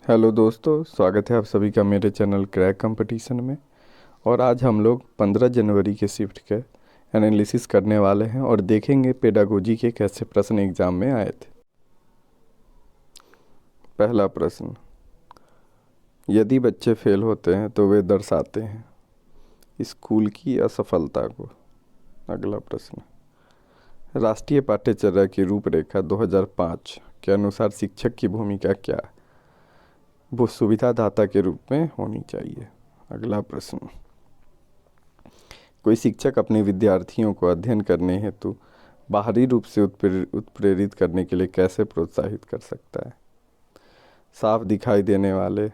Hello दोस्तों, स्वागत है आप सभी का मेरे चैनल क्रैक कंपटीशन में। और आज हम लोग 15 जनवरी के शिफ्ट के एनालिसिस करने वाले हैं और देखेंगे पेडागोजी के कैसे प्रश्न एग्जाम में आए थे। पहला प्रश्न, यदि बच्चे फेल होते हैं तो वे दर्शाते हैं स्कूल की असफलता को। अगला प्रश्न, राष्ट्रीय पाठ्यचर्या की रूपरेखा 2005 के अनुसार शिक्षक की भूमिका क्या है? वो सुविधादाता के रूप में होनी चाहिए। अगला प्रश्न, कोई शिक्षक अपने विद्यार्थियों को अध्ययन करने हेतु बाहरी रूप से उत्प्रेरित करने के लिए कैसे प्रोत्साहित कर सकता है? साफ दिखाई देने वाले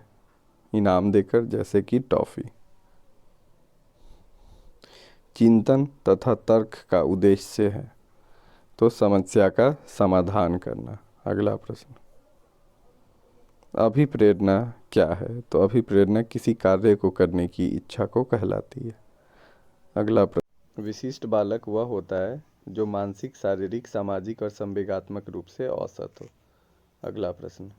इनाम देकर, जैसे कि टॉफ़ी। चिंतन तथा तर्क का उद्देश्य है तो समस्या का समाधान करना। अगला प्रश्न, अभिप्रेरणा क्या है? तो अभिप्रेरणा किसी कार्य को करने की इच्छा को कहलाती है। अगला प्रश्न, विशिष्ट बालक वह होता है जो मानसिक, शारीरिक, सामाजिक और संवेगात्मक रूप से औसत हो। अगला प्रश्न,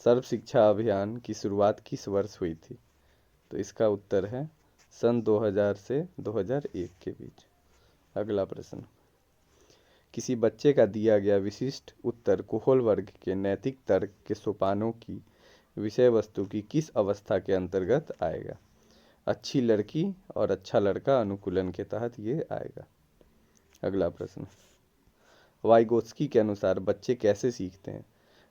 सर्व शिक्षा अभियान की शुरुआत किस वर्ष हुई थी? तो इसका उत्तर है सन 2000 से 2001 के बीच। अगला प्रश्न, किसी बच्चे का दिया गया विशिष्ट उत्तर कोहल वर्ग के नैतिक तर्क के सोपानों की विषय वस्तु की किस अवस्था के अंतर्गत आएगा? अच्छी लड़की और अच्छा लड़का अनुकूलन के तहत ये आएगा। अगला प्रश्न, वाइगोत्स्की के अनुसार बच्चे कैसे सीखते हैं?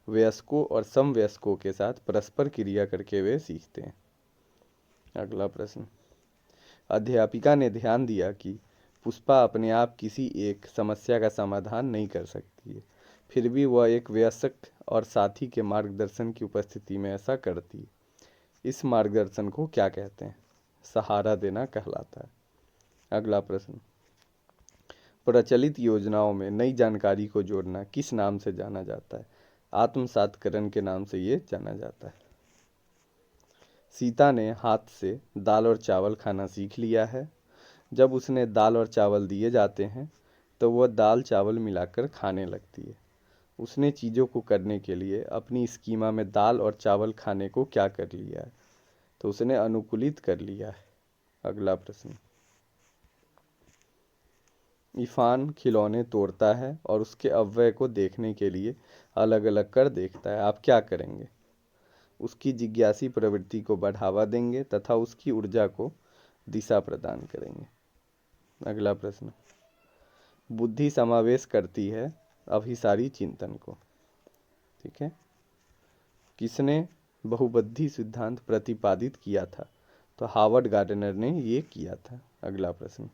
वयस्कों और समवयस्कों के साथ परस्पर क्रिया करके वे सीखते हैं। अगला प्रश्न, अध्यापिका ने ध्यान दिया कि पुष्पा अपने आप किसी एक समस्या का समाधान नहीं कर सकती है, फिर भी वह एक वयस्क और साथी के मार्गदर्शन की उपस्थिति में ऐसा करती है। इस मार्गदर्शन को क्या कहते हैं? सहारा देना कहलाता है। अगला प्रश्न, प्रचलित योजनाओं में नई जानकारी को जोड़ना किस नाम से जाना जाता है? आत्मसातकरण के नाम से ये जाना जाता है। सीता ने हाथ से दाल और चावल खाना सीख लिया है। जब उसने दाल और चावल दिए जाते हैं तो वह दाल चावल मिलाकर खाने लगती है। उसने चीज़ों को करने के लिए अपनी स्कीमा में दाल और चावल खाने को क्या कर लिया है? तो उसने अनुकूलित कर लिया है। अगला प्रश्न, इरफान खिलौने तोड़ता है और उसके अव्यय को देखने के लिए अलग अलग कर देखता है। आप क्या करेंगे? उसकी जिज्ञासी प्रवृत्ति को बढ़ावा देंगे तथा उसकी ऊर्जा को दिशा प्रदान करेंगे। अगला प्रश्न, बुद्धि समावेश करती है अभिसारी चिंतन को। ठीक है, किसने बहुबुद्धि सिद्धांत प्रतिपादित किया था? तो हार्वर्ड गार्डनर ने ये किया था। अगला प्रश्न,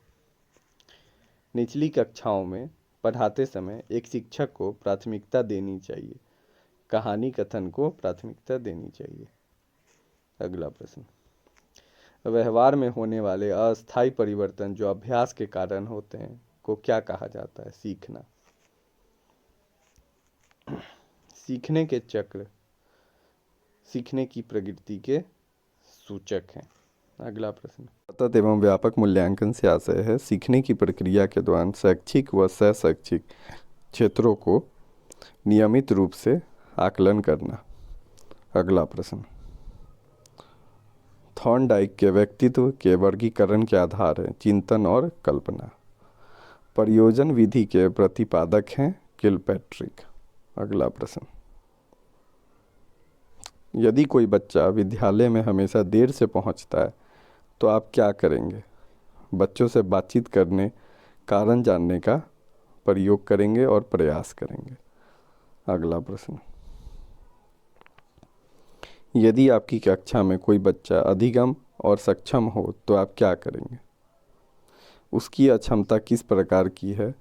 निचली कक्षाओं में पढ़ाते समय एक शिक्षक को प्राथमिकता देनी चाहिए, कहानी कथन को प्राथमिकता देनी चाहिए। अगला प्रश्न, व्यवहार में होने वाले अस्थायी परिवर्तन जो अभ्यास के कारण होते हैं को क्या कहा जाता है? सीखना। सीखने के चक्र सीखने की प्रकृति के सूचक हैं। अगला प्रश्न, सतत एवं व्यापक मूल्यांकन से आशय है सीखने की प्रक्रिया के दौरान शैक्षिक व शैक्षिक क्षेत्रों को नियमित रूप से आकलन करना। अगला प्रश्न, थॉर्नडाइक के व्यक्तित्व के वर्गीकरण के आधार हैं चिंतन और कल्पना। प्रयोजन विधि के प्रतिपादक हैं किलपैट्रिक। अगला प्रश्न, यदि कोई बच्चा विद्यालय में हमेशा देर से पहुंचता है तो आप क्या करेंगे? बच्चों से बातचीत करने, कारण जानने का प्रयोग करेंगे और प्रयास करेंगे। अगला प्रश्न, यदि आपकी कक्षा में कोई बच्चा अधिगम और सक्षम हो तो आप क्या करेंगे? उसकी अक्षमता किस प्रकार की है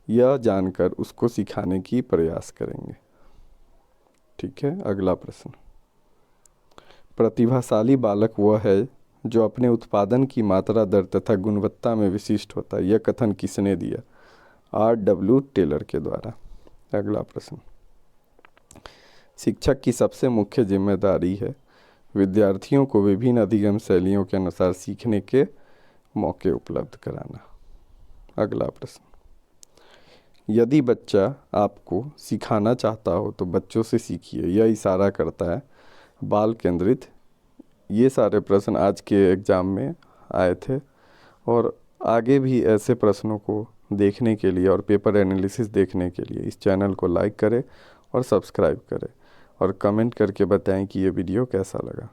यह जानकर उसको सिखाने की प्रयास करेंगे। ठीक है, अगला प्रश्न, प्रतिभाशाली बालक वह है जो अपने उत्पादन की मात्रा, दर तथा गुणवत्ता में विशिष्ट होता है। यह कथन किसने दिया? R.W. टेलर के द्वारा। अगला प्रश्न, शिक्षक की सबसे मुख्य जिम्मेदारी है विद्यार्थियों को विभिन्न अधिगम शैलियों के अनुसार सीखने के मौके उपलब्ध कराना। अगला प्रश्न, यदि बच्चा आपको सिखाना चाहता हो तो बच्चों से सीखिए, यह इशारा करता है। बाल केंद्रित। ये सारे प्रश्न आज के एग्ज़ाम में आए थे, और आगे भी ऐसे प्रश्नों को देखने के लिए और पेपर एनालिसिस देखने के लिए इस चैनल को लाइक करें और सब्सक्राइब करें, और कमेंट करके बताएं कि ये वीडियो कैसा लगा।